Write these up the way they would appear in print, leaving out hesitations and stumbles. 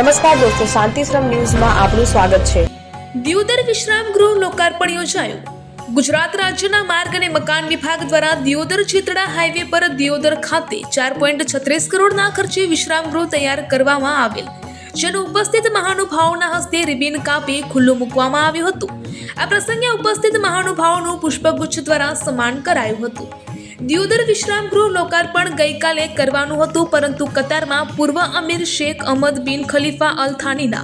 નમસ્કાર દોસ્તો, શાંતિશ્રમ ન્યૂઝમાં આપનું સ્વાગત છે। દિયોદર વિશ્રામ ગૃહ લોકાર્પણ યોજાયું। ગુજરાત રાજ્યના માર્ગ અને મકાન વિભાગ દ્વારા દિયોદર ચિત્રા હાઈવે પર દિયોદર ખાતે 4.36 કરોડના ખર્ચે વિશ્રામ ગૃહ તૈયાર કરવામાં આવેલ, જેનું ઉપસ્થિત મહાનુભાવોના હસ્તે રિબિન કાપી ખુલ્લું મૂકવામાં આવ્યું હતું। આ પ્રસંગે ઉપસ્થિત મહાનુભાવોનું પુષ્પગુચ્છ દ્વારા સન્માન કરાયું હતું। દિયોદર વિશ્રામ ગૃહ લોકાર્પણ ગઈકાલે કરવાનું હતું, પરંતુ કતારમાં પૂર્વ અમીર શેખ અહમદ બિન ખલીફા અલ થાનીના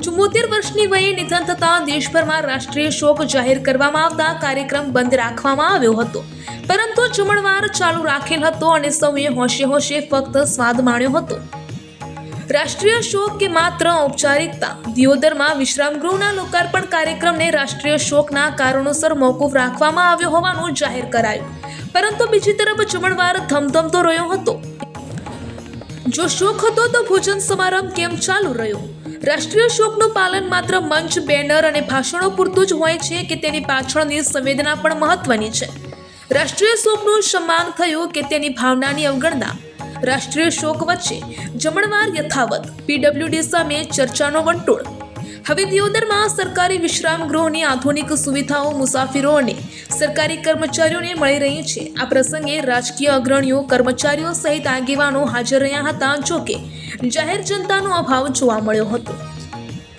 74 વર્ષની વયે નિધન થતાં દેશભરમાં રાષ્ટ્રીય શોક જાહેર કરવામાં આવતા કાર્યક્રમ બંધ રાખવામાં આવ્યો હતો, પરંતુ જમણવાર ચાલુ રાખેલ હતો અને સૌએ હોશે હોશે ફક્ત સ્વાદ માણ્યો હતો। રાષ્ટ્રીય શોક કે માત્ર ઔપચારિકતા? દિયોદરમાં વિશ્રામ ગૃહના લોકાર્પણ કાર્યક્રમને રાષ્ટ્રીય શોકના કારણોસર મોકૂફ રાખવામાં આવ્યો હોવાનું જાહેર કરાયું, પરંતુ બીજી તરફ જમણવાર ધમધમતો રહ્યો હતો। જો શોક હતો તો ભોજન સમારંભ કેમ ચાલુ રહ્યો? રાષ્ટ્રીય શોકનું પાલન માત્ર મંચ, બેનર અને ભાષણો પૂરતું જ હોય છે કે તેની પાછળની સંવેદના પણ મહત્વની છે? રાષ્ટ્રીય શોકનું સન્માન થયું કે તેની ભાવનાની અવગણના? રાષ્ટ્રીય શોક વચ્ચે જમણવાર યથાવત, પીડબ્લ્યુડી સામે ચર્ચાનો વંટોળ। હવે દિયોદરમાં સરકારી વિશ્રામ ગૃહની આધુનિક સુવિધાઓ મુસાફરો અને સરકારી કર્મચારીઓને મળી રહી છે। આ પ્રસંગે રાજકીય અગ્રણીઓ, કર્મચારીઓ સહિત આગેવાનો હાજર રહ્યા હતા, જોકે જાહેર જનતાનો અભાવ જોવા મળ્યો હતો।